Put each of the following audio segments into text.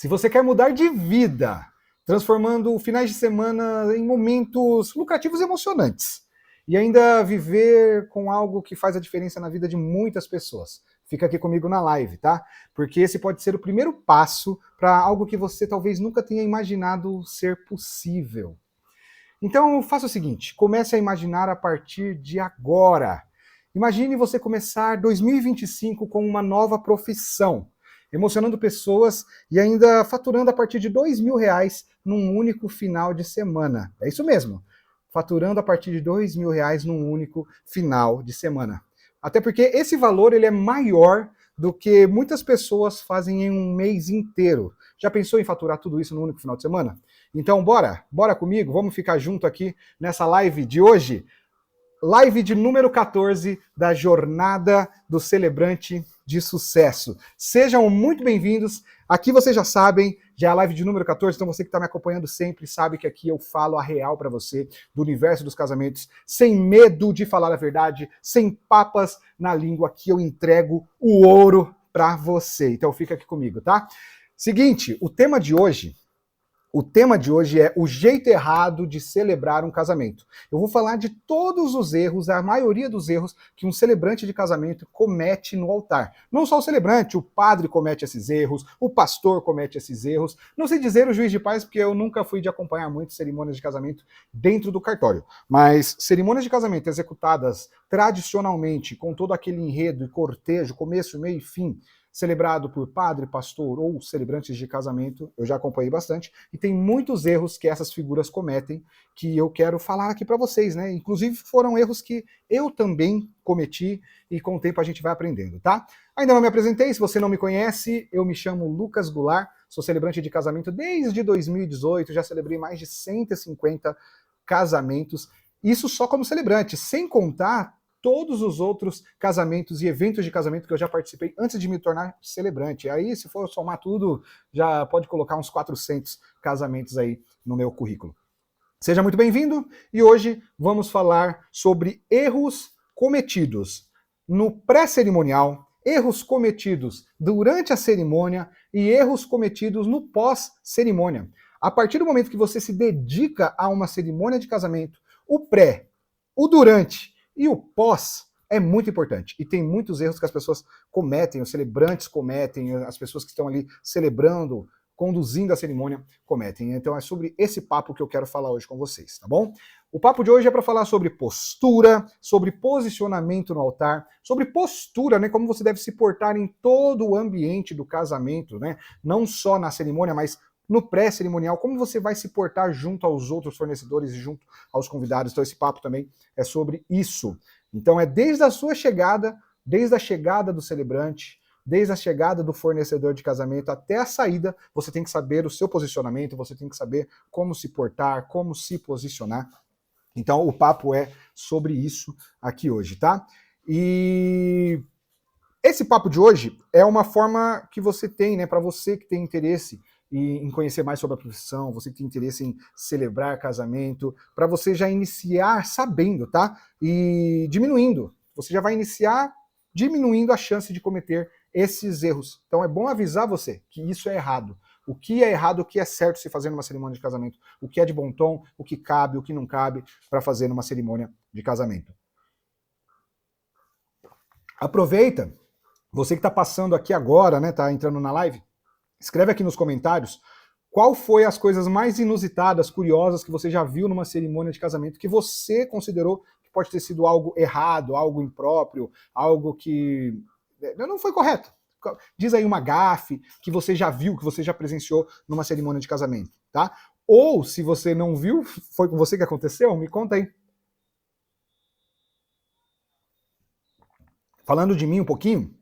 Se você quer mudar de vida, transformando finais de semana em momentos lucrativos e emocionantes, e ainda viver com algo que faz a diferença na vida de muitas pessoas, fica aqui comigo na live, tá? Porque esse pode ser o primeiro passo para algo que você talvez nunca tenha imaginado ser possível. Então, faça o seguinte, comece a imaginar a partir de agora. Imagine você começar 2025 com uma nova profissão, emocionando pessoas e ainda faturando a partir de R$ 2.000 num único final de semana. É isso mesmo, faturando a partir de R$ 2.000 num único final de semana. Até porque esse valor ele é maior do que muitas pessoas fazem em um mês inteiro. Já pensou em faturar tudo isso num único final de semana? Então, bora comigo, vamos ficar junto aqui nessa live de hoje. Live de número 14 da Jornada do Celebrante de Sucesso. Sejam muito bem-vindos. Aqui vocês já sabem, já é a live de número 14, então você que está me acompanhando sempre sabe que aqui eu falo a real para você do universo dos casamentos, sem medo de falar a verdade, sem papas na língua, aqui eu entrego o ouro para você. Então fica aqui comigo, tá? Seguinte, o tema de hoje é o jeito errado de celebrar um casamento. Eu vou falar de todos os erros, a maioria dos erros que um celebrante de casamento comete no altar. Não só o celebrante, o padre comete esses erros, o pastor comete esses erros. Não sei dizer o juiz de paz, porque eu nunca fui de acompanhar muito cerimônias de casamento dentro do cartório. Mas cerimônias de casamento executadas tradicionalmente, com todo aquele enredo e cortejo, começo, meio e fim, celebrado por padre, pastor ou celebrantes de casamento, eu já acompanhei bastante, e tem muitos erros que essas figuras cometem que eu quero falar aqui para vocês, né? Inclusive foram erros que eu também cometi e com o tempo a gente vai aprendendo, tá? Ainda não me apresentei, se você não me conhece, eu me chamo Lucas Goulart, sou celebrante de casamento desde 2018, já celebrei mais de 150 casamentos, isso só como celebrante, sem contar todos os outros casamentos e eventos de casamento que eu já participei antes de me tornar celebrante. Aí, se for somar tudo, já pode colocar uns 400 casamentos aí no meu currículo. Seja muito bem-vindo e hoje vamos falar sobre erros cometidos no pré-cerimonial, erros cometidos durante a cerimônia e erros cometidos no pós-cerimônia. A partir do momento que você se dedica a uma cerimônia de casamento, o pré, o durante e o pós é muito importante. E tem muitos erros que as pessoas cometem, os celebrantes cometem, as pessoas que estão ali celebrando, conduzindo a cerimônia, cometem. Então é sobre esse papo que eu quero falar hoje com vocês, tá bom? O papo de hoje é para falar sobre postura, sobre posicionamento no altar, sobre postura, né? Como você deve se portar em todo o ambiente do casamento, né? Não só na cerimônia, mas no pré-cerimonial, como você vai se portar junto aos outros fornecedores e junto aos convidados. Então esse papo também é sobre isso. Então é desde a sua chegada, desde a chegada do celebrante, desde a chegada do fornecedor de casamento até a saída, você tem que saber o seu posicionamento, você tem que saber como se portar, como se posicionar. Então o papo é sobre isso aqui hoje, tá? E esse papo de hoje é uma forma que você tem, né, para você que tem interesse em conhecer mais sobre a profissão, você que tem interesse em celebrar casamento, para você já iniciar sabendo, tá? E diminuindo. Você já vai iniciar diminuindo a chance de cometer esses erros. Então é bom avisar você que isso é errado. O que é errado, o que é certo se fazer numa cerimônia de casamento, o que é de bom tom, o que cabe, o que não cabe para fazer numa cerimônia de casamento. Aproveita, você que está passando aqui agora, né, tá entrando na live, escreve aqui nos comentários qual foi as coisas mais inusitadas, curiosas que você já viu numa cerimônia de casamento que você considerou que pode ter sido algo errado, algo impróprio, algo que não foi correto. Diz aí uma gafe que você já viu, que você já presenciou numa cerimônia de casamento, tá? Ou, se você não viu, foi com você que aconteceu, me conta aí. Falando de mim um pouquinho,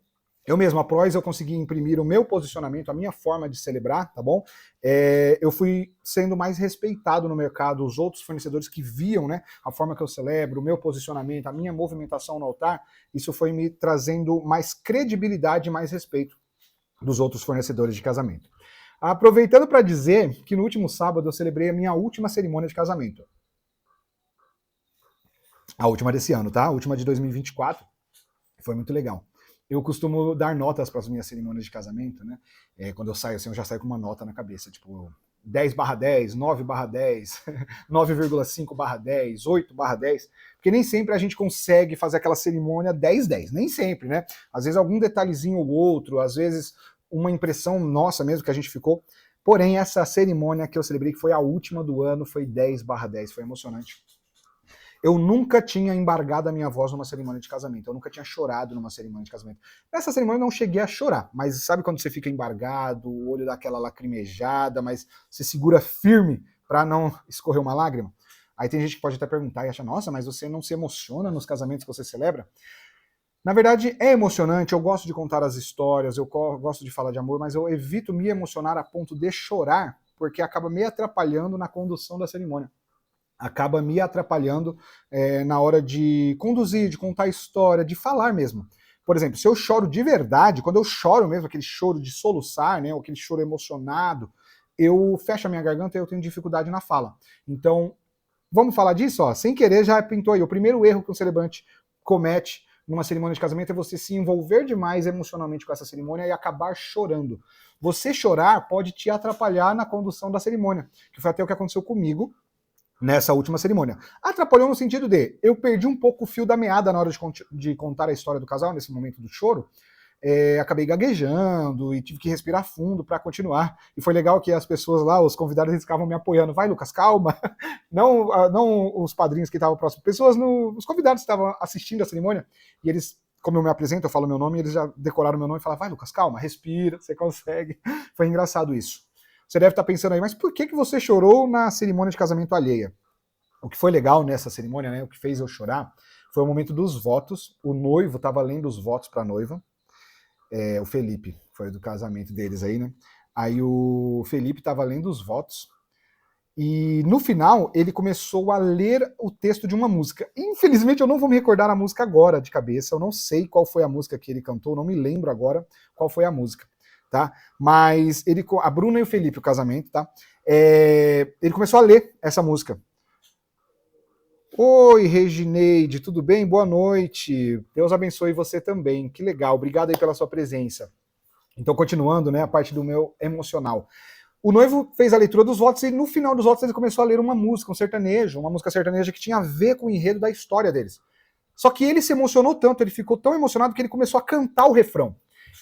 eu mesmo, após eu consegui imprimir o meu posicionamento, a minha forma de celebrar, tá bom? Eu fui sendo mais respeitado no mercado, os outros fornecedores que viam, né, a forma que eu celebro, o meu posicionamento, a minha movimentação no altar, isso foi me trazendo mais credibilidade e mais respeito dos outros fornecedores de casamento. Aproveitando para dizer que no último sábado eu celebrei a minha última cerimônia de casamento. A última desse ano, tá? A última de 2024. Foi muito legal. Eu costumo dar notas para as minhas cerimônias de casamento, né? Quando eu saio assim, eu já saio com uma nota na cabeça, tipo 10/10, 9/10, 9,5/10, 8/10, porque nem sempre a gente consegue fazer aquela cerimônia 10/10, nem sempre, né? Às vezes algum detalhezinho ou outro, às vezes uma impressão nossa mesmo que a gente ficou. Porém, essa cerimônia que eu celebrei, que foi a última do ano, foi 10/10, foi emocionante. Eu nunca tinha embargado a minha voz numa cerimônia de casamento, eu nunca tinha chorado numa cerimônia de casamento. Nessa cerimônia eu não cheguei a chorar, mas sabe quando você fica embargado, o olho dá aquela lacrimejada, mas você segura firme para não escorrer uma lágrima? Aí tem gente que pode até perguntar e achar, nossa, mas você não se emociona nos casamentos que você celebra? Na verdade, é emocionante, eu gosto de contar as histórias, eu gosto de falar de amor, mas eu evito me emocionar a ponto de chorar, porque acaba me atrapalhando na condução da cerimônia. Acaba me atrapalhando na hora de conduzir, de contar a história, de falar mesmo. Por exemplo, se eu choro de verdade, quando eu choro mesmo, aquele choro de soluçar, né, ou aquele choro emocionado, eu fecho a minha garganta e eu tenho dificuldade na fala. Então, vamos falar disso? Ó, sem querer, já pintou aí. O primeiro erro que um celebrante comete numa cerimônia de casamento é você se envolver demais emocionalmente com essa cerimônia e acabar chorando. Você chorar pode te atrapalhar na condução da cerimônia, que foi até o que aconteceu comigo nessa última cerimônia. Atrapalhou no sentido de, eu perdi um pouco o fio da meada na hora de contar a história do casal, nesse momento do choro, acabei gaguejando e tive que respirar fundo para continuar. E foi legal que as pessoas lá, os convidados, eles ficavam me apoiando. Vai, Lucas, calma. Não, não os padrinhos que estavam próximos, os convidados que estavam assistindo a cerimônia, e eles, como eu me apresento, eu falo meu nome, eles já decoraram meu nome e falaram, vai, Lucas, calma, respira, você consegue. Foi engraçado isso. Você deve estar pensando aí, mas por que você chorou na cerimônia de casamento alheia? O que foi legal nessa cerimônia, né, o que fez eu chorar, foi o momento dos votos. O noivo estava lendo os votos para a noiva, o Felipe, foi do casamento deles aí, né? Aí o Felipe estava lendo os votos, e no final ele começou a ler o texto de uma música. Infelizmente eu não vou me recordar a música agora de cabeça, eu não sei qual foi a música que ele cantou, não me lembro agora qual foi a música. Tá? Mas ele, a Bruna e o Felipe, o casamento, tá? Ele começou a ler essa música. Oi, Regineide, tudo bem? Boa noite. Deus abençoe você também. Que legal, obrigado aí pela sua presença. Então, continuando, né, a parte do meu emocional. O noivo fez a leitura dos votos e no final dos votos ele começou a ler uma música, um sertanejo, uma música sertaneja que tinha a ver com o enredo da história deles. Só que ele se emocionou tanto, ele ficou tão emocionado que ele começou a cantar o refrão.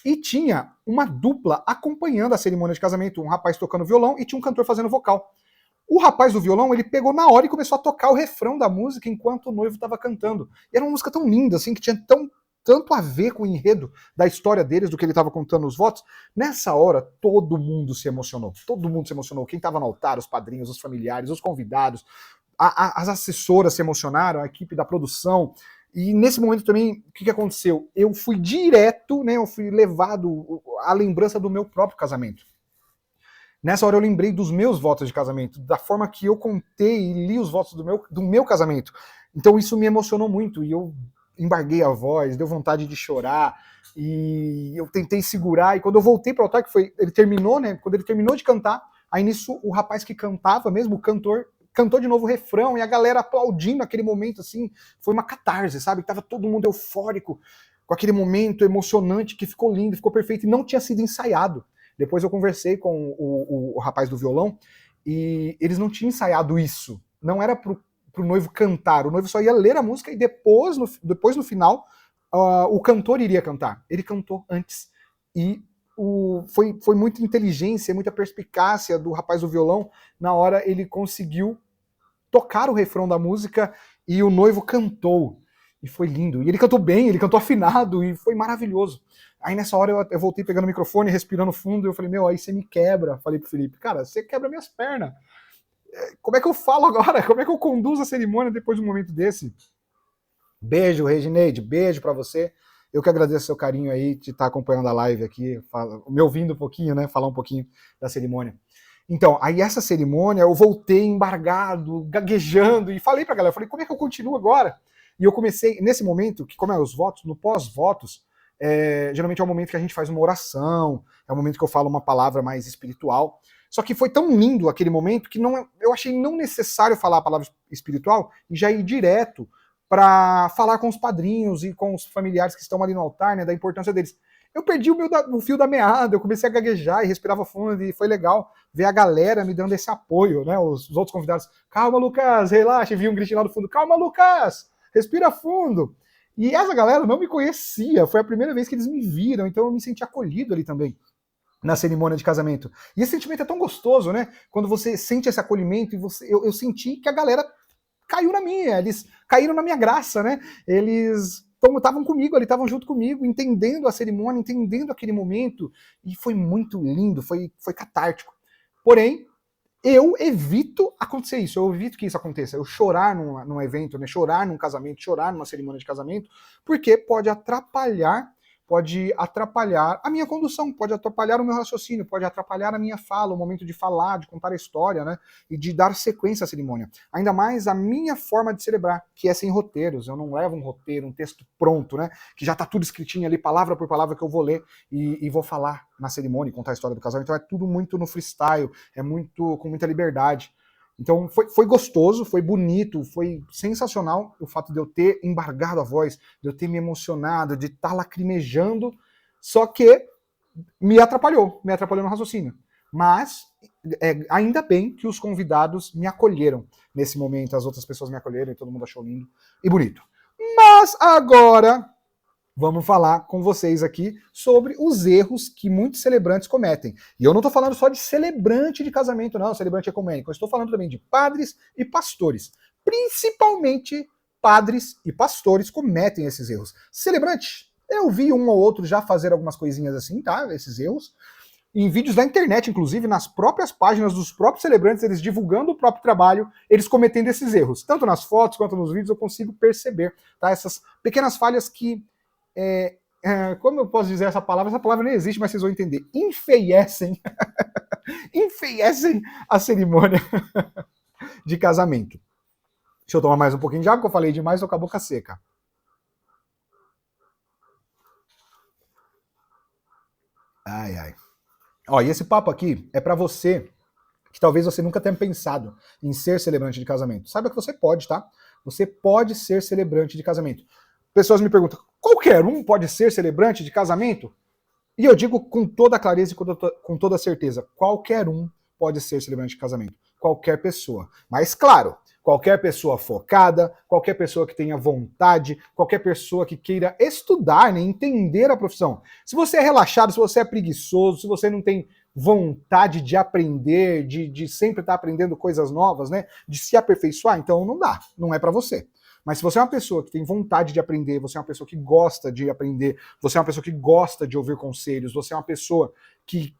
E tinha uma dupla acompanhando a cerimônia de casamento, um rapaz tocando violão e tinha um cantor fazendo vocal. O rapaz do violão, ele pegou na hora e começou a tocar o refrão da música enquanto o noivo estava cantando. E era uma música tão linda, assim, que tinha tanto a ver com o enredo da história deles, do que ele estava contando nos votos. Nessa hora, todo mundo se emocionou. Todo mundo se emocionou. Quem estava no altar, os padrinhos, os familiares, os convidados, as assessoras se emocionaram, a equipe da produção. E nesse momento também, o que aconteceu? Eu fui direto, né, eu fui levado à lembrança do meu próprio casamento. Nessa hora eu lembrei dos meus votos de casamento, da forma que eu contei e li os votos do meu casamento. Então isso me emocionou muito e eu embarguei a voz, deu vontade de chorar e eu tentei segurar. E quando eu voltei para o altar, ele terminou, né? Quando ele terminou de cantar, aí nisso o rapaz que cantava mesmo, o cantor, cantou de novo o refrão e a galera aplaudindo aquele momento, assim, foi uma catarse, sabe? Tava todo mundo eufórico com aquele momento emocionante que ficou lindo, ficou perfeito e não tinha sido ensaiado. Depois eu conversei com o rapaz do violão e eles não tinham ensaiado isso. Não era pro noivo cantar, o noivo só ia ler a música e depois no final, o cantor iria cantar. Ele cantou antes. E foi muita inteligência, muita perspicácia do rapaz do violão. Na hora ele conseguiu tocar o refrão da música e o noivo cantou. E foi lindo. E ele cantou bem, ele cantou afinado e foi maravilhoso. Aí nessa hora eu voltei pegando o microfone, respirando fundo, e eu falei, meu, aí você me quebra. Falei pro Felipe, cara, você quebra minhas pernas. Como é que eu falo agora? Como é que eu conduzo a cerimônia depois de um momento desse? Beijo, Regineide, beijo pra você. Eu que agradeço o seu carinho aí de estar acompanhando a live aqui, me ouvindo um pouquinho, né? Falar um pouquinho da cerimônia. Então, aí essa cerimônia eu voltei embargado, gaguejando, e falei pra galera, falei, como é que eu continuo agora? E eu comecei, nesse momento, que como é os votos, no pós-votos, geralmente é o momento que a gente faz uma oração, é o momento que eu falo uma palavra mais espiritual. Só que foi tão lindo aquele momento que eu achei não necessário falar a palavra espiritual e já ir direto para falar com os padrinhos e com os familiares que estão ali no altar, né, da importância deles. Eu perdi o fio da meada, eu comecei a gaguejar e respirava fundo, e foi legal ver a galera me dando esse apoio, né? Os outros convidados, calma, Lucas, relaxa, e vi um gritinho lá do fundo, calma, Lucas, respira fundo. E essa galera não me conhecia, foi a primeira vez que eles me viram, então eu me senti acolhido ali também, na cerimônia de casamento. E esse sentimento é tão gostoso, né? Quando você sente esse acolhimento, e eu senti que a galera caiu na minha, eles caíram na minha graça, né? Eles estavam comigo, eles estavam junto comigo, entendendo a cerimônia, entendendo aquele momento, e foi muito lindo, foi catártico. Porém, eu evito acontecer isso, eu evito que isso aconteça, eu chorar num evento, né, chorar num casamento, chorar numa cerimônia de casamento, porque pode atrapalhar a minha condução, pode atrapalhar o meu raciocínio, pode atrapalhar a minha fala, o momento de falar, de contar a história, né, e de dar sequência à cerimônia. Ainda mais a minha forma de celebrar, que é sem roteiros, eu não levo um roteiro, um texto pronto, né, que já tá tudo escritinho ali, palavra por palavra, que eu vou ler e vou falar na cerimônia, contar a história do casal. Então é tudo muito no freestyle, é muito com muita liberdade. Então foi gostoso, foi bonito, foi sensacional o fato de eu ter embargado a voz, de eu ter me emocionado, de estar lacrimejando, só que me atrapalhou no raciocínio. Mas ainda bem que os convidados me acolheram nesse momento, as outras pessoas me acolheram e todo mundo achou lindo e bonito. Mas agora vamos falar com vocês aqui sobre os erros que muitos celebrantes cometem. E eu não estou falando só de celebrante de casamento, não, celebrante ecumênico. Eu estou falando também de padres e pastores. Principalmente padres e pastores cometem esses erros. Celebrante, eu vi um ou outro já fazer algumas coisinhas assim, tá? Esses erros. Em vídeos da internet, inclusive, nas próprias páginas dos próprios celebrantes, eles divulgando o próprio trabalho, eles cometendo esses erros. Tanto nas fotos quanto nos vídeos eu consigo perceber, tá? Essas pequenas falhas que como eu posso dizer essa palavra? Essa palavra nem existe, mas vocês vão entender. Enfeiecem, enfeiecem a cerimônia de casamento. Deixa eu tomar mais um pouquinho de água, que eu falei demais, tô com a boca seca. Ai, ai. Ó, e esse papo aqui é para você que talvez você nunca tenha pensado em ser celebrante de casamento. Saiba que você pode, tá? Você pode ser celebrante de casamento. Pessoas me perguntam, qualquer um pode ser celebrante de casamento? E eu digo com toda a clareza e com toda a certeza, qualquer um pode ser celebrante de casamento. Qualquer pessoa. Mas claro, qualquer pessoa focada, qualquer pessoa que tenha vontade, qualquer pessoa que queira estudar, né, entender a profissão. Se você é relaxado, se você é preguiçoso, se você não tem vontade de aprender, de sempre estar aprendendo coisas novas, né, de se aperfeiçoar, então não dá, não é para você. Mas se você é uma pessoa que tem vontade de aprender, você é uma pessoa que gosta de aprender, você é uma pessoa que gosta de ouvir conselhos, você é uma pessoa que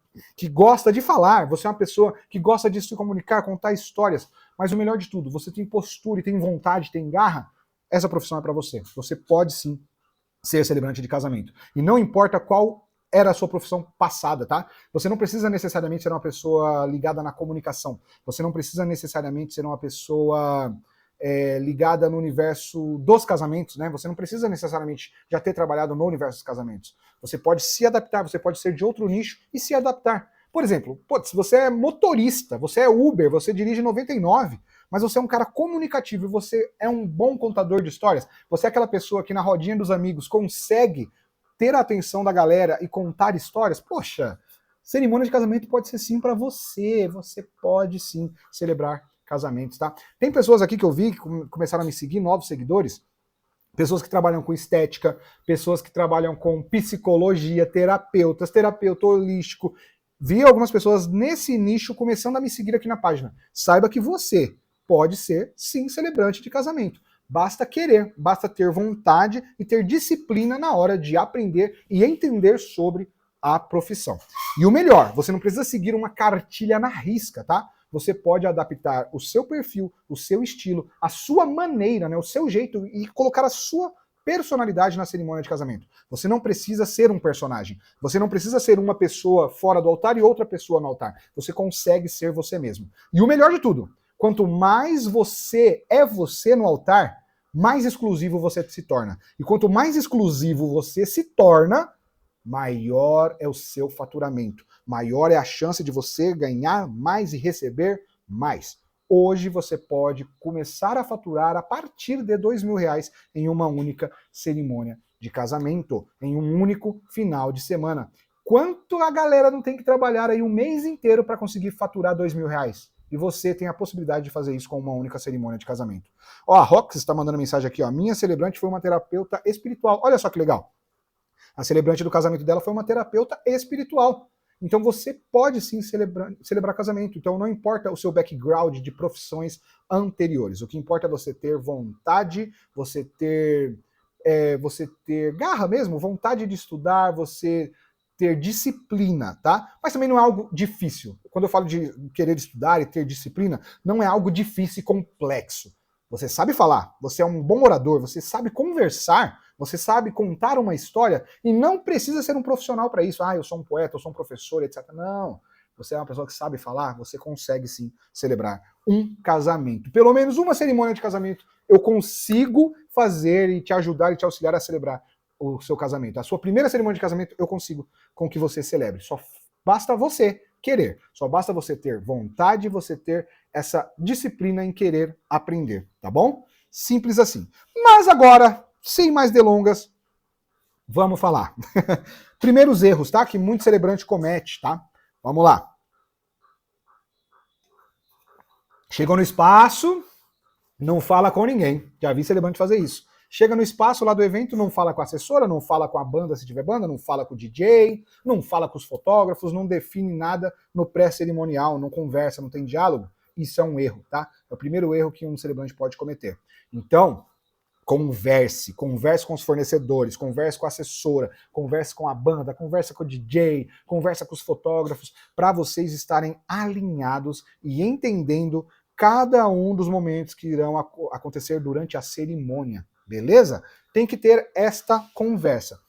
gosta de falar, você é uma pessoa que gosta de se comunicar, contar histórias, mas o melhor de tudo, você tem postura e tem vontade, tem garra, essa profissão é para você. Você pode sim ser celebrante de casamento. E não importa qual era a sua profissão passada, tá? Você não precisa necessariamente ser uma pessoa ligada na comunicação. Você não precisa necessariamente ser uma pessoa ligada no universo dos casamentos, né? Você não precisa necessariamente já ter trabalhado no universo dos casamentos. Você pode se adaptar, você pode ser de outro nicho e se adaptar. Por exemplo, se você é motorista, você é Uber, você dirige 99, mas você é um cara comunicativo e você é um bom contador de histórias, você é aquela pessoa que na rodinha dos amigos consegue ter a atenção da galera e contar histórias, poxa, cerimônia de casamento pode ser sim para você, você pode sim celebrar casamentos, tá? Tem pessoas aqui que eu vi que começaram a me seguir, novos seguidores, pessoas que trabalham com estética, pessoas que trabalham com psicologia, terapeuta holístico. Vi algumas pessoas nesse nicho começando a me seguir aqui na página. Saiba que você pode ser, sim, celebrante de casamento. Basta querer, basta ter vontade e ter disciplina na hora de aprender e entender sobre a profissão. E o melhor, você não precisa seguir uma cartilha na risca, tá? Você pode adaptar o seu perfil, o seu estilo, a sua maneira, né, o seu jeito e colocar a sua personalidade na cerimônia de casamento. Você não precisa ser um personagem. Você não precisa ser uma pessoa fora do altar e outra pessoa no altar. Você consegue ser você mesmo. E o melhor de tudo, quanto mais você é você no altar, mais exclusivo você se torna. E quanto mais exclusivo você se torna, maior é o seu faturamento. Maior é a chance de você ganhar mais e receber mais. hoje você pode começar a faturar a partir de R$ 2.000 em uma única cerimônia de casamento, em um único final de semana. Quanto a galera não tem que trabalhar aí um mês inteiro para conseguir faturar R$ 2.000? E você tem a possibilidade de fazer isso com uma única cerimônia de casamento. Ó, a Rox está mandando mensagem aqui, ó. Minha celebrante foi uma terapeuta espiritual. Olha só que legal. A celebrante do casamento dela foi uma terapeuta espiritual. Então você pode sim celebrar casamento. Então não importa o seu background de profissões anteriores. O que importa é você ter vontade, você ter garra mesmo, vontade de estudar, você ter disciplina, tá? Mas também não é algo difícil. Quando eu falo de querer estudar e ter disciplina, não é algo difícil e complexo. Você sabe falar, você é um bom orador, você sabe conversar, você sabe contar uma história e não precisa ser um profissional para isso. Ah, eu sou um poeta, eu sou um professor, etc. Não. Você é uma pessoa que sabe falar, você consegue sim celebrar um casamento. Pelo menos uma cerimônia de casamento eu consigo fazer e te ajudar e te auxiliar a celebrar o seu casamento. A sua primeira cerimônia de casamento eu consigo com que você celebre. Só basta você querer. Só basta você ter vontade, você ter essa disciplina em querer aprender, tá bom? Simples assim. Mas agora, sem mais delongas, vamos falar. Primeiros erros, tá? Que muito celebrante comete, tá? Vamos lá. Chegou no espaço, não fala com ninguém. Já vi celebrante fazer isso. Chega no espaço lá do evento, não fala com a assessora, não fala com a banda se tiver banda, não fala com o DJ, não fala com os fotógrafos, não define nada no pré-cerimonial, não conversa, não tem diálogo. Isso é um erro, tá? É o primeiro erro que um celebrante pode cometer. Então, converse com os fornecedores, converse com a assessora, converse com a banda, converse com o DJ, converse com os fotógrafos, para vocês estarem alinhados e entendendo cada um dos momentos que irão acontecer durante a cerimônia, beleza? Tem que ter esta conversa.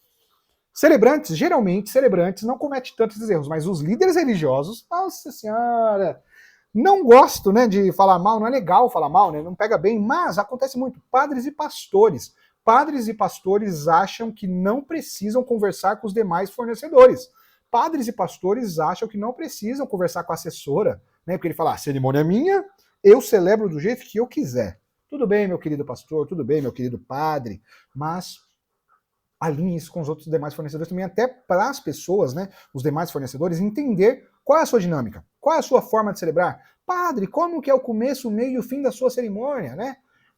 Geralmente celebrantes não cometem tantos erros, mas os líderes religiosos, nossa senhora, não gosto, né, de falar mal, não é legal falar mal, né, não pega bem, mas acontece muito. Padres e pastores acham que não precisam conversar com os demais fornecedores. Padres e pastores acham que não precisam conversar com a assessora, né, porque ele fala, a cerimônia é minha, eu celebro do jeito que eu quiser. Tudo bem, meu querido pastor, tudo bem, meu querido padre, mas alinhe isso com os outros demais fornecedores também, até para as pessoas, né, os demais fornecedores, entender qual é a sua dinâmica, qual é a sua forma de celebrar. Padre, como que é o começo, o meio e o fim da sua cerimônia, né?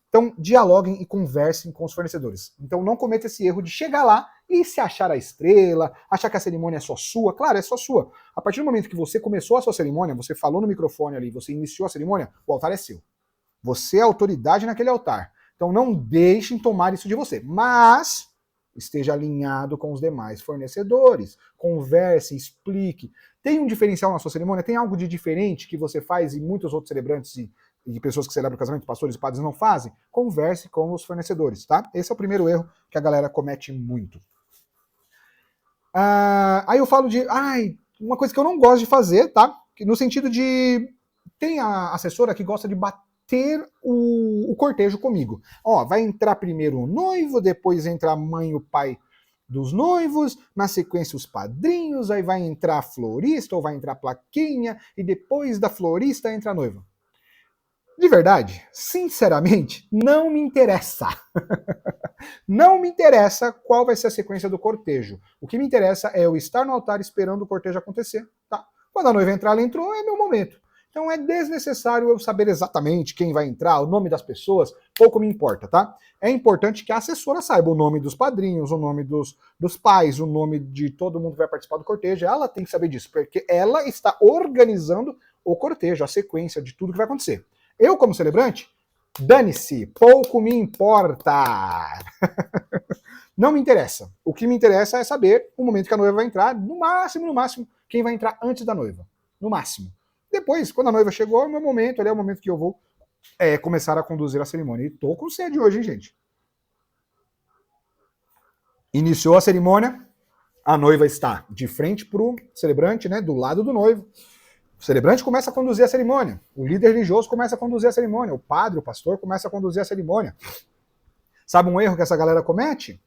Então, dialoguem e conversem com os fornecedores. Então, não cometa esse erro de chegar lá e se achar a estrela, achar que a cerimônia é só sua. Claro, é só sua. A partir do momento que você começou a sua cerimônia, você falou no microfone ali, você iniciou a cerimônia, o altar é seu. Você é a autoridade naquele altar. Então, não deixem tomar isso de você. Mas esteja alinhado com os demais fornecedores. Converse, explique. Tem um diferencial na sua cerimônia? Tem algo de diferente que você faz e muitos outros celebrantes e pessoas que celebram o casamento, pastores e padres, não fazem? Converse com os fornecedores, tá? Esse é o primeiro erro que a galera comete muito. Aí eu falo de... uma coisa que eu não gosto de fazer, tá? No sentido de... Tem a assessora que gosta de bater o cortejo comigo. Ó, vai entrar primeiro o noivo, depois entra a mãe e o pai dos noivos, na sequência os padrinhos, aí vai entrar a florista ou vai entrar a plaquinha, e depois da florista entra a noiva. De verdade, sinceramente, não me interessa. Não me interessa qual vai ser a sequência do cortejo. O que me interessa é eu estar no altar esperando o cortejo acontecer, tá? Quando a noiva entrar, ela entrou, é meu momento. Então é desnecessário eu saber exatamente quem vai entrar, o nome das pessoas, pouco me importa, tá? É importante que a assessora saiba o nome dos padrinhos, o nome dos pais, o nome de todo mundo que vai participar do cortejo. Ela tem que saber disso, porque ela está organizando o cortejo, a sequência de tudo que vai acontecer. Eu, como celebrante, dane-se, pouco me importa. Não me interessa. O que me interessa é saber o momento que a noiva vai entrar, no máximo, quem vai entrar antes da noiva. No máximo. Depois, quando a noiva chegou, é o meu momento, ali é o momento que eu vou começar a conduzir a cerimônia. E tô com sede hoje, hein, gente? Iniciou a cerimônia, a noiva está de frente pro celebrante, né, do lado do noivo. O celebrante começa a conduzir a cerimônia, o líder religioso começa a conduzir a cerimônia, o padre, o pastor começa a conduzir a cerimônia. Sabe um erro que essa galera comete?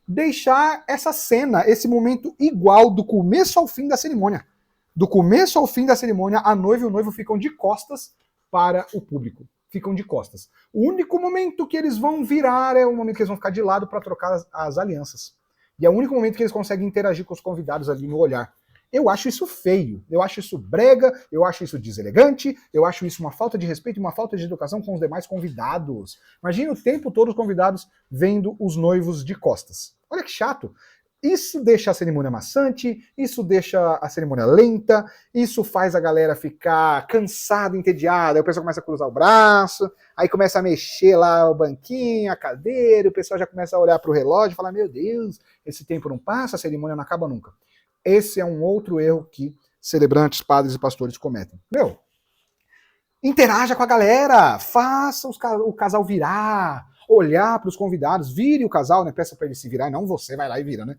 Deixar essa cena, esse momento igual do começo ao fim da cerimônia. Do começo ao fim da cerimônia, a noiva e o noivo ficam de costas para o público. Ficam de costas. O único momento que eles vão virar é o momento que eles vão ficar de lado para trocar as alianças. E é o único momento que eles conseguem interagir com os convidados ali no olhar. Eu acho isso feio, eu acho isso brega, eu acho isso deselegante, eu acho isso uma falta de respeito e uma falta de educação com os demais convidados. Imagina o tempo todo os convidados vendo os noivos de costas. Olha que chato. Isso deixa a cerimônia maçante, isso deixa a cerimônia lenta, isso faz a galera ficar cansada, entediada, aí o pessoal começa a cruzar o braço, aí começa a mexer lá o banquinho, a cadeira, o pessoal já começa a olhar para o relógio e falar, meu Deus, esse tempo não passa, a cerimônia não acaba nunca. Esse é um outro erro que celebrantes, padres e pastores cometem. Interaja com a galera, faça o casal virar, olhar para os convidados, vire o casal, né? Peça para ele se virar, não você vai lá e vira, né?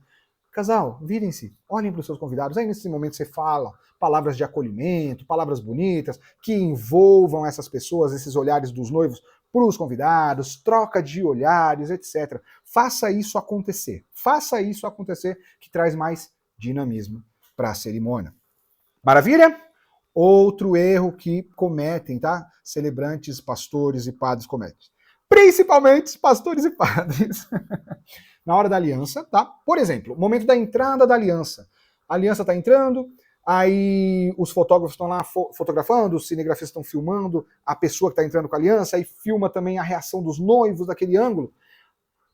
Casal, virem-se, olhem para os seus convidados. Aí nesse momento você fala palavras de acolhimento, palavras bonitas, que envolvam essas pessoas, esses olhares dos noivos para os convidados, troca de olhares, etc. Faça isso acontecer. Faça isso acontecer, que traz mais dinamismo para a cerimônia. Maravilha? Outro erro que cometem, tá? Celebrantes, pastores e padres cometem. Principalmente pastores e padres. Na hora da aliança, tá? Por exemplo, momento da entrada da aliança. A aliança está entrando, aí os fotógrafos estão lá fotografando, os cinegrafistas estão filmando a pessoa que está entrando com a aliança, aí filma também a reação dos noivos daquele ângulo.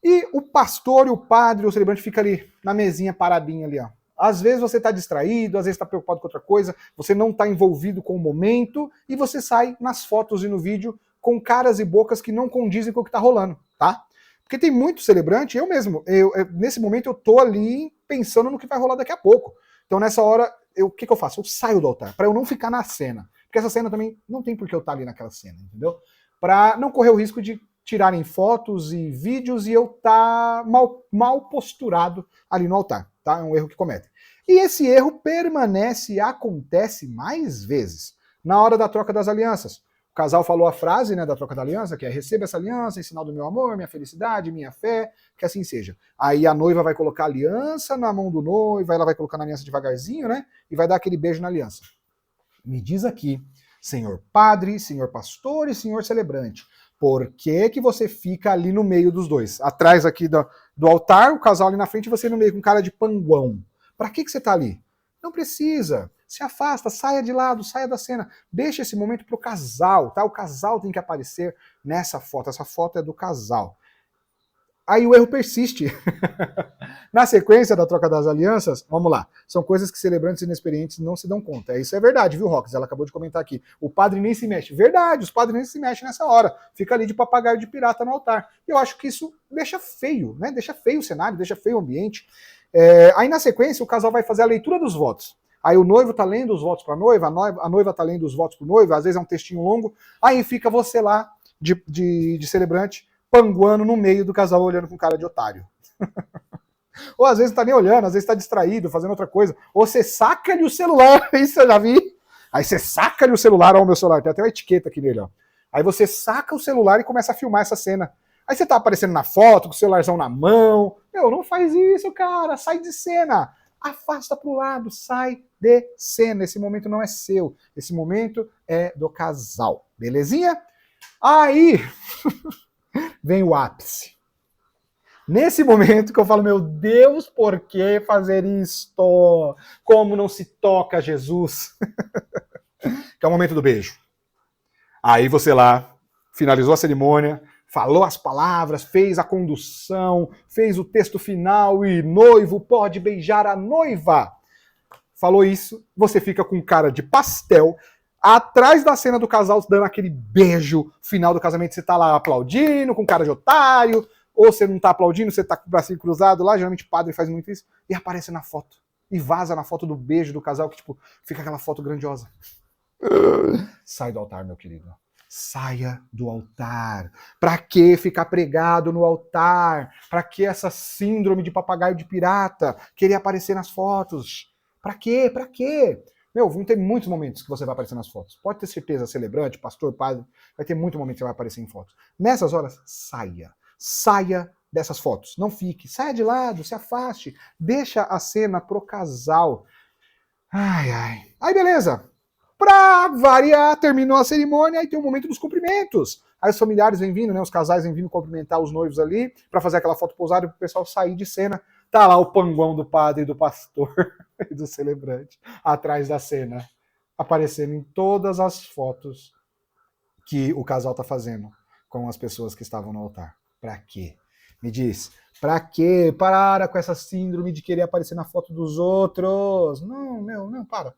E o pastor e o padre, o celebrante, fica ali na mesinha paradinha ali, ó. Às vezes você está distraído, às vezes está preocupado com outra coisa, você não está envolvido com o momento e você sai nas fotos e no vídeo com caras e bocas que não condizem com o que está rolando, tá? Porque tem muito celebrante, eu mesmo, nesse momento eu tô ali pensando no que vai rolar daqui a pouco. Então nessa hora, o que eu faço? Eu saio do altar, para eu não ficar na cena. Porque essa cena também não tem por que eu estar ali naquela cena, entendeu? Para não correr o risco de tirarem fotos e vídeos e eu estar mal posturado ali no altar, tá? É um erro que cometem. E esse erro permanece e acontece mais vezes na hora da troca das alianças. O casal falou a frase, né, da troca da aliança, que é receba essa aliança em sinal do meu amor, minha felicidade, minha fé, que assim seja. Aí a noiva vai colocar a aliança na mão do noivo, ela vai colocar na aliança devagarzinho, né, e vai dar aquele beijo na aliança. Me diz aqui, senhor padre, senhor pastor e senhor celebrante, por que que você fica ali no meio dos dois? Atrás aqui do altar, o casal ali na frente, e você no meio com cara de panguão. Pra que você tá ali? Não precisa. Se afasta, saia de lado, saia da cena. Deixa esse momento pro casal, tá? O casal tem que aparecer nessa foto. Essa foto é do casal. Aí o erro persiste. Na sequência da troca das alianças, vamos lá, são coisas que celebrantes inexperientes não se dão conta. Isso é verdade, viu, Rox? Ela acabou de comentar aqui. O padre nem se mexe. Verdade, os padres nem se mexem nessa hora. Fica ali de papagaio de pirata no altar. E eu acho que isso deixa feio, né? Deixa feio o cenário, deixa feio o ambiente. Aí na sequência o casal vai fazer a leitura dos votos. Aí o noivo tá lendo os votos para a noiva tá lendo os votos pro noivo, às vezes é um textinho longo, aí fica você lá de celebrante panguando no meio do casal olhando com cara de otário. Ou às vezes não tá nem olhando, às vezes tá distraído, fazendo outra coisa. Ou você saca-lhe o celular, isso eu já vi. Aí você saca-lhe o celular, ó, o meu celular, tem até uma etiqueta aqui nele, ó. Aí você saca o celular e começa a filmar essa cena. Aí você tá aparecendo na foto, com o celularzão na mão. Meu, não faz isso, cara, sai de cena. Afasta pro lado, sai de cena. Esse momento não é seu, esse momento é do casal. Belezinha? Aí vem o ápice. Nesse momento que eu falo, meu Deus, por que fazer isto? Como não se toca Jesus? Que é o momento do beijo. Aí você lá, finalizou a cerimônia, falou as palavras, fez a condução, fez o texto final e noivo pode beijar a noiva. Falou isso, você fica com cara de pastel, atrás da cena do casal dando aquele beijo final do casamento, você tá lá aplaudindo, com cara de otário, ou você não tá aplaudindo, você tá com o bracinho cruzado lá, geralmente o padre faz muito isso, e aparece na foto. E vaza na foto do beijo do casal, que tipo, fica aquela foto grandiosa. Sai do altar, meu querido. Saia do altar. Pra que ficar pregado no altar? Pra que essa síndrome de papagaio de pirata? Querer aparecer nas fotos? Pra quê? Pra quê? Meu, vão ter muitos momentos que você vai aparecer nas fotos. Pode ter certeza, celebrante, pastor, padre, vai ter muito momento que você vai aparecer em fotos. Nessas horas, saia. Saia dessas fotos. Não fique. Saia de lado, se afaste. Deixa a cena pro casal. Ai, ai. Aí, beleza. Pra variar, terminou a cerimônia e tem o momento dos cumprimentos. Aí os familiares vêm vindo, né, os casais vêm vindo cumprimentar os noivos ali, para fazer aquela foto pousada e pro pessoal sair de cena. Tá lá o panguão do padre, do pastor e do celebrante atrás da cena, aparecendo em todas as fotos que o casal tá fazendo com as pessoas que estavam no altar. Pra quê? Me diz, pra quê? Para com essa síndrome de querer aparecer na foto dos outros. Não, meu, não, para.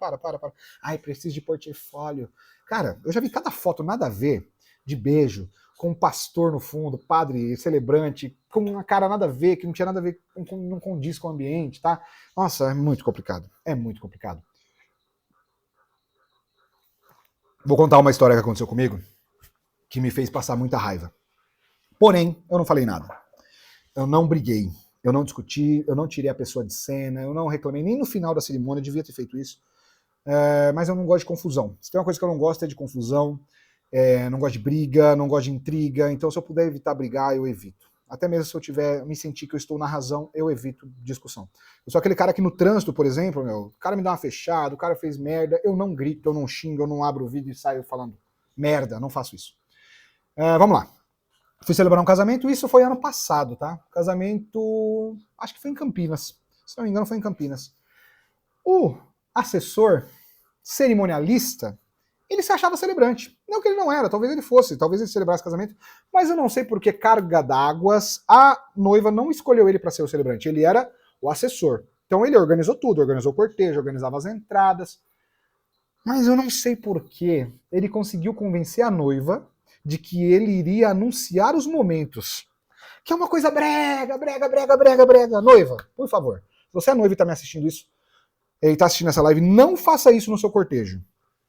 Ai, preciso de portfólio. Cara, eu já vi cada foto nada a ver, de beijo, com um pastor no fundo, padre, celebrante, com uma cara nada a ver, que não tinha nada a ver, não condiz com o ambiente, tá? Nossa, é muito complicado. É muito complicado. Vou contar uma história que aconteceu comigo, que me fez passar muita raiva. Porém, eu não falei nada. Eu não briguei, eu não discuti, eu não tirei a pessoa de cena, eu não reclamei, nem no final da cerimônia, eu devia ter feito isso. Mas eu não gosto de confusão. Se tem uma coisa que eu não gosto é de confusão, não gosto de briga, não gosto de intriga, então se eu puder evitar brigar, eu evito. Até mesmo se eu me sentir que eu estou na razão, eu evito discussão. Eu sou aquele cara que no trânsito, por exemplo, o cara me dá uma fechada, o cara fez merda, eu não grito, eu não xingo, eu não abro o vídeo e saio falando merda, não faço isso. Vamos lá. Fui celebrar um casamento, isso foi ano passado, tá? Casamento, acho que foi em Campinas. Se não me engano, foi em Campinas. O assessor cerimonialista, ele se achava celebrante. Não que ele não era, talvez ele fosse, talvez ele celebrasse casamento, mas eu não sei por que carga d'águas a noiva não escolheu ele para ser o celebrante. Ele era o assessor. Então ele organizou tudo, organizou o cortejo, organizava as entradas. Mas eu não sei por que ele conseguiu convencer a noiva de que ele iria anunciar os momentos. Que é uma coisa brega. Noiva, por favor, se você é noiva e tá me assistindo isso, e tá assistindo essa live, não faça isso no seu cortejo.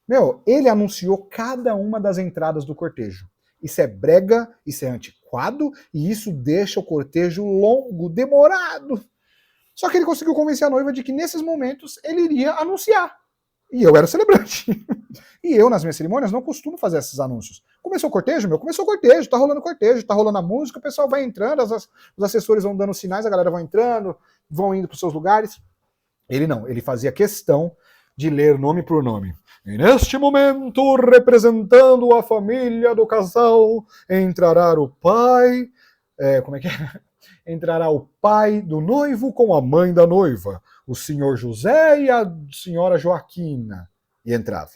Meu, ele anunciou cada uma das entradas do cortejo. Isso é brega, isso é antiquado, e isso deixa o cortejo longo, demorado. Só que ele conseguiu convencer a noiva de que nesses momentos ele iria anunciar. E eu era o celebrante. E eu, nas minhas cerimônias, não costumo fazer esses anúncios. Começou o cortejo, meu? Começou o cortejo, tá rolando a música, o pessoal vai entrando, os assessores vão dando sinais, a galera vai entrando, vão indo para os seus lugares. Ele não, ele fazia questão de ler nome por nome. E neste momento, representando a família do casal, entrará o pai... como é que é? Entrará o pai do noivo com a mãe da noiva, o senhor José e a senhora Joaquina. E entrava.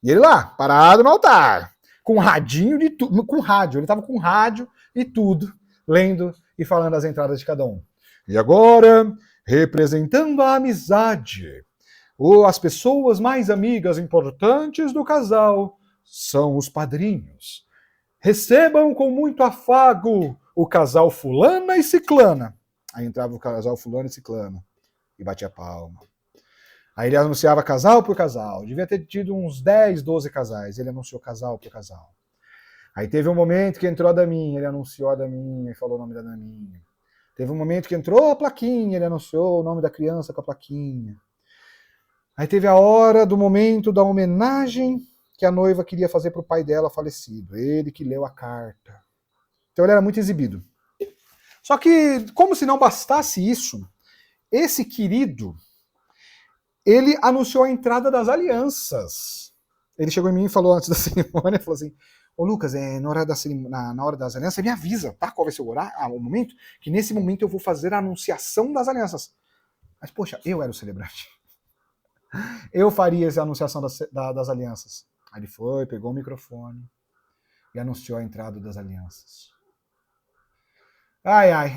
E ele lá, parado no altar, com radinho de tudo, com rádio, ele tava com rádio e tudo, lendo e falando as entradas de cada um. E agora, representando a amizade, as pessoas mais amigas importantes do casal são os padrinhos. Recebam com muito afago o casal fulana e ciclana. Aí entrava o casal fulano e ciclano e batia palma. Aí ele anunciava casal por casal. Devia ter tido uns 10, 12 casais. Ele anunciou casal por casal. Aí teve um momento que entrou a daminha, ele anunciou a daminha e falou o nome da daminha. Teve um momento que entrou a plaquinha, ele anunciou o nome da criança com a plaquinha. Aí teve a hora do momento da homenagem que a noiva queria fazer para o pai dela falecido. Ele que leu a carta. Então ele era muito exibido. Só que, como se não bastasse isso, esse querido, ele anunciou a entrada das alianças. Ele chegou em mim e falou antes da cerimônia, falou assim, ô Lucas, na hora das alianças, me avisa, tá? Qual vai ser o momento? Que nesse momento eu vou fazer a anunciação das alianças. Mas, poxa, eu era o celebrante. Eu faria essa anunciação das alianças. Aí ele foi, pegou o microfone e anunciou a entrada das alianças.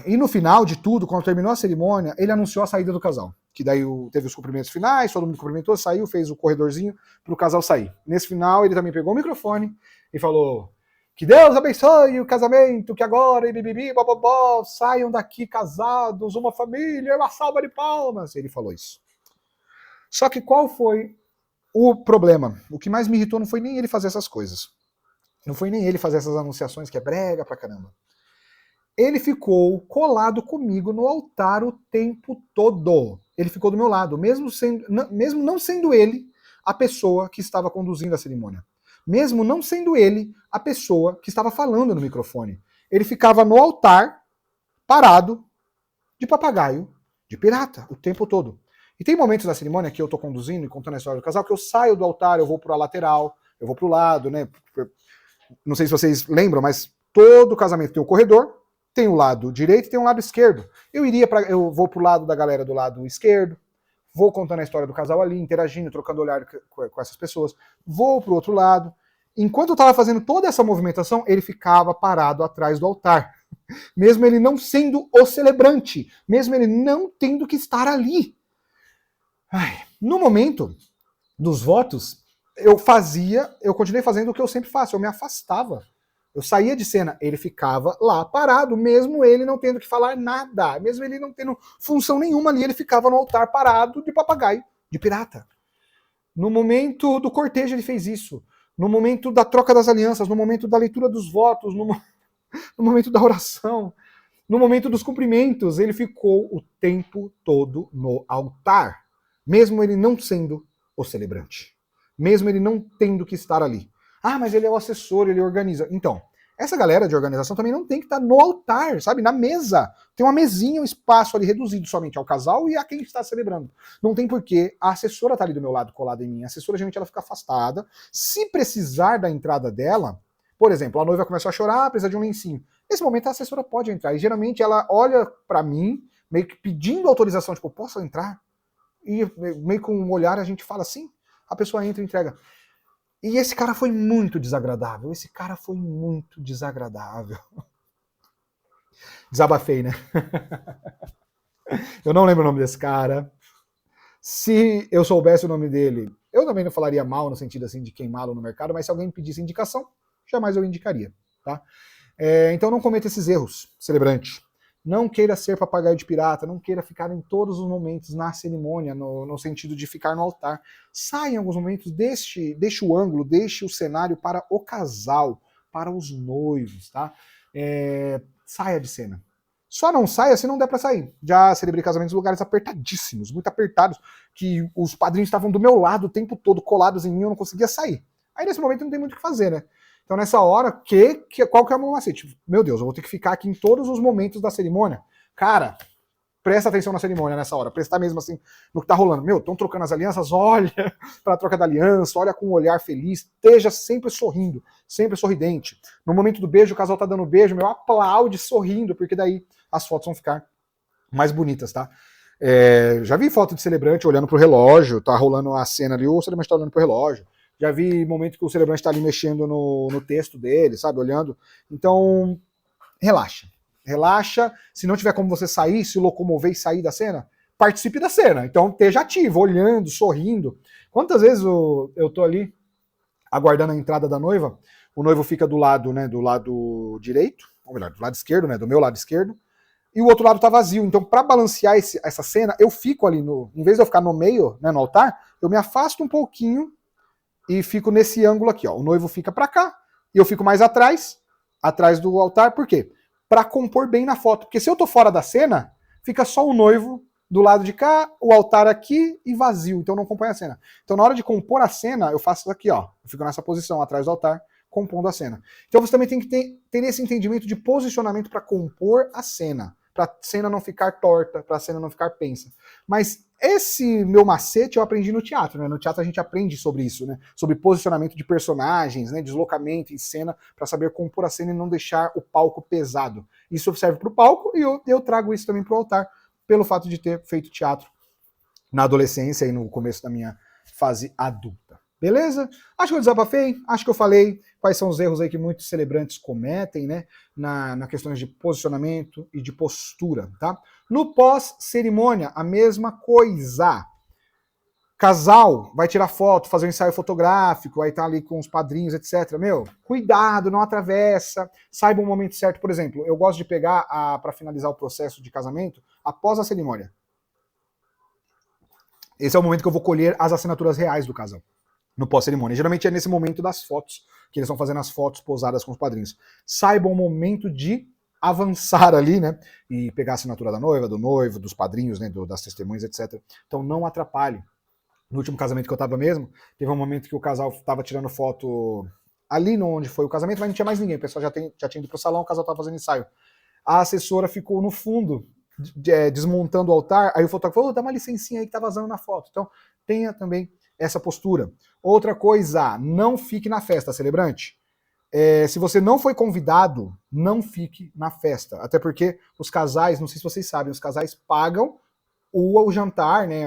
E no final de tudo, quando terminou a cerimônia, ele anunciou a saída do casal. Que daí teve os cumprimentos finais, todo mundo cumprimentou, saiu, fez o corredorzinho pro casal sair. Nesse final, ele também pegou o microfone e falou: que Deus abençoe o casamento, que agora, saiam daqui casados, uma família, uma salva de palmas. Ele falou isso. Só que qual foi o problema? O que mais me irritou não foi nem ele fazer essas coisas. Não foi nem ele fazer essas anunciações que é brega pra caramba. Ele ficou colado comigo no altar o tempo todo. Ele ficou do meu lado, mesmo não sendo ele a pessoa que estava conduzindo a cerimônia. Mesmo não sendo ele a pessoa que estava falando no microfone. Ele ficava no altar, parado, de papagaio, de pirata, o tempo todo. E tem momentos da cerimônia que eu tô conduzindo e contando a história do casal, que eu saio do altar, eu vou pra lateral, eu vou pro lado, né? Não sei se vocês lembram, mas todo casamento tem um corredor, tem o lado direito e tem um lado esquerdo. Eu vou pro lado da galera do lado esquerdo, vou contando a história do casal ali, interagindo, trocando olhar com essas pessoas, vou pro outro lado. Enquanto eu estava fazendo toda essa movimentação, ele ficava parado atrás do altar. Mesmo ele não sendo o celebrante, mesmo ele não tendo que estar ali. No momento dos votos, eu continuei fazendo o que eu sempre faço, eu me afastava. Eu saía de cena, ele ficava lá parado, mesmo ele não tendo que falar nada, mesmo ele não tendo função nenhuma ali, ele ficava no altar parado de papagaio, de pirata. No momento do cortejo ele fez isso, no momento da troca das alianças, no momento da leitura dos votos, no momento da oração, no momento dos cumprimentos, ele ficou o tempo todo no altar, mesmo ele não sendo o celebrante, mesmo ele não tendo que estar ali. Ah, mas ele é o assessor, ele organiza. Então, essa galera de organização também não tem que estar no altar, sabe? Na mesa. Tem uma mesinha, um espaço ali reduzido somente ao casal e a quem está celebrando. Não tem porquê a assessora estar ali do meu lado, colada em mim. A assessora, geralmente, ela fica afastada. Se precisar da entrada dela, por exemplo, a noiva começou a chorar, precisa de um lencinho. Nesse momento, a assessora pode entrar. E, geralmente, ela olha pra mim, meio que pedindo autorização, tipo, posso entrar? E, meio com um olhar, a gente fala assim, a pessoa entra e entrega. E esse cara foi muito desagradável. Desabafei, né? Eu não lembro o nome desse cara. Se eu soubesse o nome dele, eu também não falaria mal no sentido assim de queimá-lo no mercado, mas se alguém me pedisse indicação, jamais eu indicaria, tá? Então não cometa esses erros, celebrante. Não queira ser papagaio de pirata, não queira ficar em todos os momentos na cerimônia, no sentido de ficar no altar. Saia em alguns momentos, deixe o ângulo, deixe o cenário para o casal, para os noivos, tá? Saia de cena. Só não saia se não der para sair. Já celebrei casamentos em lugares apertadíssimos, muito apertados, que os padrinhos estavam do meu lado o tempo todo, colados em mim, eu não conseguia sair. Aí nesse momento não tem muito o que fazer, né? Então nessa hora, qual que é o meu macete? Meu Deus, eu vou ter que ficar aqui em todos os momentos da cerimônia? Cara, presta atenção na cerimônia nessa hora, prestar mesmo assim no que tá rolando. Meu, estão trocando as alianças, olha para a troca da aliança, olha com um olhar feliz, esteja sempre sorrindo, sempre sorridente. No momento do beijo, o casal tá dando beijo, meu, aplaude sorrindo, porque daí as fotos vão ficar mais bonitas, tá? Já vi foto de celebrante olhando pro relógio, tá rolando a cena ali, o celebrante tá olhando pro relógio. Já vi momento que o celebrante tá ali mexendo no texto dele, sabe, olhando. Então, relaxa. Relaxa. Se não tiver como você sair, se locomover e sair da cena, participe da cena. Então, esteja ativo, olhando, sorrindo. Quantas vezes eu tô ali aguardando a entrada da noiva, o noivo fica do lado, né, do lado direito, ou melhor, do lado esquerdo, né, do meu lado esquerdo, e o outro lado tá vazio. Então, para balancear essa cena, eu fico ali em vez de eu ficar no meio, né, no altar, eu me afasto um pouquinho e fico nesse ângulo aqui, ó. O noivo fica para cá e eu fico mais atrás do altar. Por quê? Para compor bem na foto. Porque se eu tô fora da cena, fica só o noivo do lado de cá, o altar aqui e vazio. Então não compõe a cena. Então na hora de compor a cena, eu faço isso aqui, ó. Eu fico nessa posição, atrás do altar, compondo a cena. Então você também tem que ter esse entendimento de posicionamento para compor a cena. Para a cena não ficar torta, para a cena não ficar pensa. Mas esse meu macete eu aprendi no teatro, né? No teatro a gente aprende sobre isso, né? Sobre posicionamento de personagens, né? Deslocamento em cena, para saber compor a cena e não deixar o palco pesado. Isso serve para o palco e eu trago isso também para o altar, pelo fato de ter feito teatro na adolescência e no começo da minha fase adulta. Beleza? Acho que eu desabafei, acho que eu falei quais são os erros aí que muitos celebrantes cometem, né? Na questões de posicionamento e de postura, tá? No pós-cerimônia, a mesma coisa. Casal vai tirar foto, fazer um ensaio fotográfico, vai estar ali com os padrinhos, etc. Meu, cuidado, não atravessa, saiba o momento certo. Por exemplo, eu gosto de pegar, para finalizar o processo de casamento, após a cerimônia. Esse é o momento que eu vou colher as assinaturas reais do casal, no pós-cerimônia. Geralmente é nesse momento das fotos, que eles estão fazendo as fotos posadas com os padrinhos. Saibam o momento de avançar ali, né, e pegar a assinatura da noiva, do noivo, dos padrinhos, né, das testemunhas, etc. Então não atrapalhe. No último casamento que eu tava mesmo, teve um momento que o casal tava tirando foto ali onde foi o casamento, mas não tinha mais ninguém. O pessoal já tinha ido pro salão, o casal tava fazendo ensaio. A assessora ficou no fundo desmontando o altar, aí o fotógrafo falou, dá uma licencinha aí que tá vazando na foto. Então, tenha também essa postura. Outra coisa, não fique na festa, celebrante. Se você não foi convidado, não fique na festa. Até porque os casais, não sei se vocês sabem, os casais pagam o jantar, né,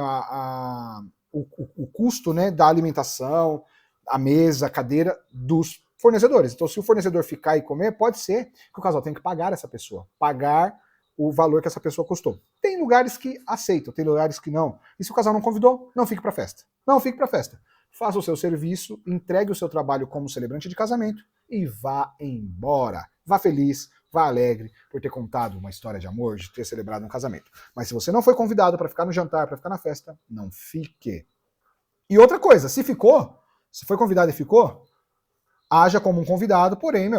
o custo, né, da alimentação, a mesa, a cadeira dos fornecedores. Então, se o fornecedor ficar e comer, pode ser que o casal tenha que pagar essa pessoa, pagar o valor que essa pessoa custou. Tem lugares que aceitam, tem lugares que não. E se o casal não convidou, não fique para festa. Não fique para festa. Faça o seu serviço, entregue o seu trabalho como celebrante de casamento e vá embora. Vá feliz, vá alegre por ter contado uma história de amor, de ter celebrado um casamento. Mas se você não foi convidado para ficar no jantar, para ficar na festa, não fique. E outra coisa, se foi convidado e ficou, haja como um convidado, porém,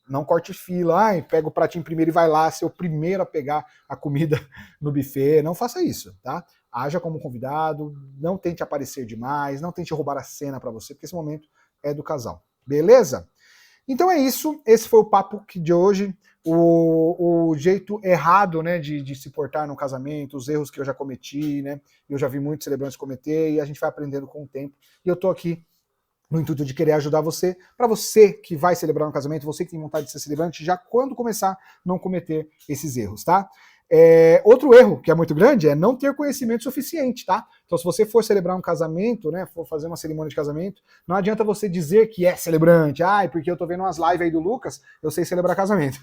não corte fila, pega o pratinho primeiro e vai lá ser o primeiro a pegar a comida no buffet, não faça isso, tá? Haja como convidado, não tente aparecer demais, não tente roubar a cena para você, porque esse momento é do casal, beleza? Então é isso, esse foi o papo de hoje, o jeito errado, né, de se portar no casamento, os erros que eu já cometi, né, eu já vi muitos celebrantes cometer e a gente vai aprendendo com o tempo, e eu tô aqui no intuito de querer ajudar você, para você que vai celebrar um casamento, você que tem vontade de ser celebrante, já quando começar, não cometer esses erros, tá? Outro erro, que é muito grande, é não ter conhecimento suficiente, tá? Então, se você for celebrar um casamento, né, for fazer uma cerimônia de casamento, não adianta você dizer que é celebrante, porque eu tô vendo umas lives aí do Lucas, eu sei celebrar casamento.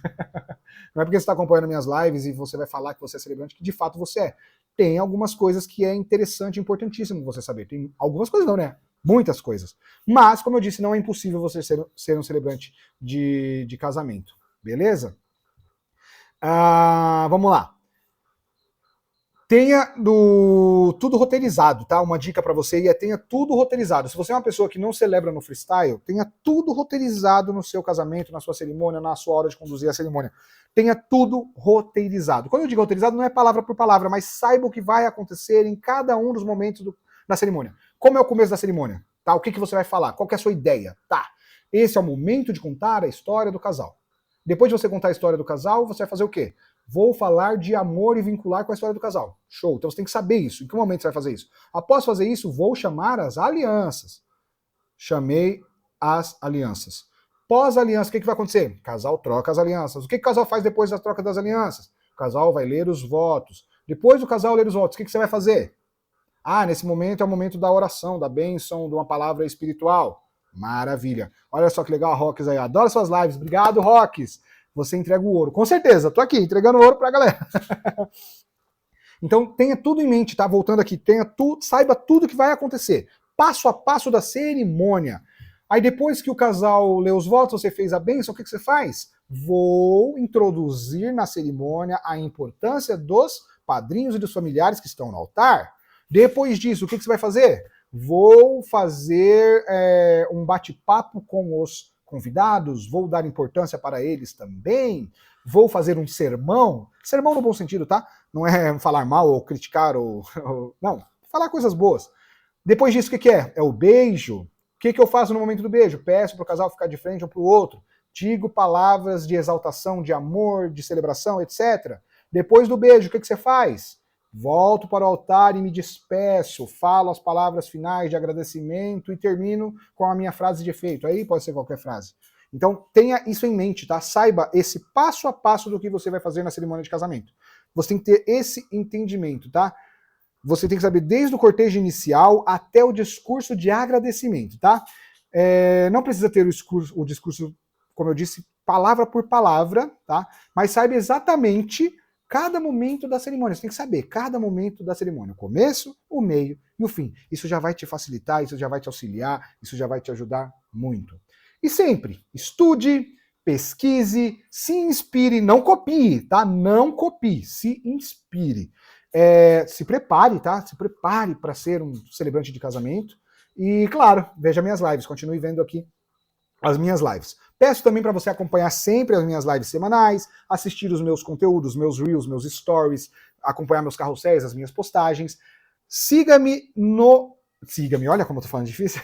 Não é porque você está acompanhando minhas lives e você vai falar que você é celebrante, que de fato você é. Tem algumas coisas que é interessante, importantíssimo você saber. Tem algumas coisas não, né? Muitas coisas. Mas, como eu disse, não é impossível você ser um celebrante de casamento. Beleza? Vamos lá. Tenha tudo roteirizado, tá? Uma dica para você tenha tudo roteirizado. Se você é uma pessoa que não celebra no freestyle, tenha tudo roteirizado no seu casamento, na sua cerimônia, na sua hora de conduzir a cerimônia. Tenha tudo roteirizado. Quando eu digo roteirizado, não é palavra por palavra, mas saiba o que vai acontecer em cada um dos momentos da cerimônia. Como é o começo da cerimônia? Tá? O que você vai falar? Qual que é a sua ideia? Tá. Esse é o momento de contar a história do casal. Depois de você contar a história do casal, você vai fazer o quê? Vou falar de amor e vincular com a história do casal. Show. Então você tem que saber isso. Em que momento você vai fazer isso? Após fazer isso, vou chamar as alianças. Chamei as alianças. Pós-aliança, o que vai acontecer? O casal troca as alianças. O que o casal faz depois da troca das alianças? O casal vai ler os votos. Depois do casal ler os votos, o que você vai fazer? Nesse momento é o momento da oração, da bênção, de uma palavra espiritual. Maravilha. Olha só que legal a Roques aí. Adoro suas lives. Obrigado, Roques. Você entrega o ouro. Com certeza, tô aqui entregando ouro pra galera. Então tenha tudo em mente, tá? Voltando aqui, saiba tudo que vai acontecer. Passo a passo da cerimônia. Aí depois que o casal lê os votos, você fez a bênção, o que você faz? Vou introduzir na cerimônia a importância dos padrinhos e dos familiares que estão no altar. Depois disso, o que você vai fazer? Vou fazer um bate-papo com os convidados, vou dar importância para eles também, vou fazer um sermão no bom sentido, tá? Não é falar mal ou criticar, não, falar coisas boas. Depois disso, o que é? É o beijo. O que eu faço no momento do beijo? Peço para o casal ficar de frente um para o outro, digo palavras de exaltação, de amor, de celebração, etc. Depois do beijo, o que você faz? Volto para o altar e me despeço, falo as palavras finais de agradecimento e termino com a minha frase de efeito. Aí pode ser qualquer frase. Então tenha isso em mente, tá? Saiba esse passo a passo do que você vai fazer na cerimônia de casamento. Você tem que ter esse entendimento, tá? Você tem que saber desde o cortejo inicial até o discurso de agradecimento, tá? Não precisa ter o discurso, como eu disse, palavra por palavra, tá? Mas saiba exatamente cada momento da cerimônia. Você tem que saber cada momento da cerimônia. O começo, o meio e o fim. Isso já vai te facilitar, isso já vai te auxiliar, isso já vai te ajudar muito. E sempre, estude, pesquise, se inspire, não copie, tá? Não copie, se inspire. Se prepare, tá? Se prepare para ser um celebrante de casamento. E, claro, veja minhas lives, continue vendo aqui as minhas lives. Peço também para você acompanhar sempre as minhas lives semanais, assistir os meus conteúdos, meus reels, meus stories, acompanhar meus carrosséis, as minhas postagens. Siga-me, olha como eu tô falando difícil.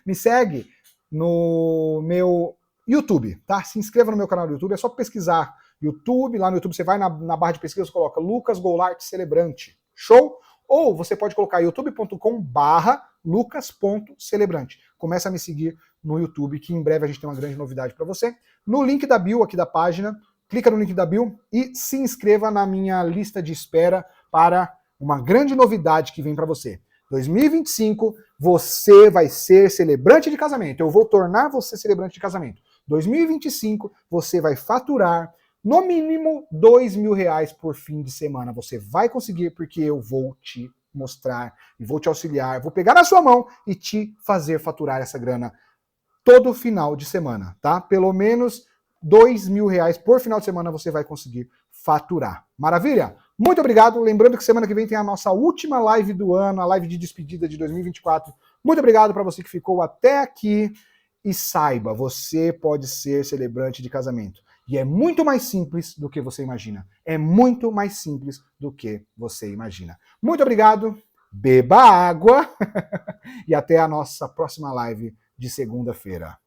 Me segue no meu YouTube, tá? Se inscreva no meu canal do YouTube, é só pesquisar YouTube, lá no YouTube você vai na barra de pesquisa, coloca Lucas Goulart Celebrante. Show? Ou você pode colocar youtube.com/lucas.celebrante. Começa a me seguir no YouTube, que em breve a gente tem uma grande novidade para você. No link da bio aqui da página, clica no link da bio e se inscreva na minha lista de espera para uma grande novidade que vem para você. 2025, você vai ser celebrante de casamento. Eu vou tornar você celebrante de casamento. 2025, você vai faturar no mínimo R$2.000 por fim de semana. Você vai conseguir, porque eu vou te mostrar e vou te auxiliar, vou pegar na sua mão e te fazer faturar essa grana todo final de semana, tá? Pelo menos R$2.000 por final de semana você vai conseguir faturar. Maravilha? Muito obrigado. Lembrando que semana que vem tem a nossa última live do ano, a live de despedida de 2024. Muito obrigado para você que ficou até aqui. E saiba, você pode ser celebrante de casamento. E é muito mais simples do que você imagina. É muito mais simples do que você imagina. Muito obrigado. Beba água. E até a nossa próxima live de segunda-feira.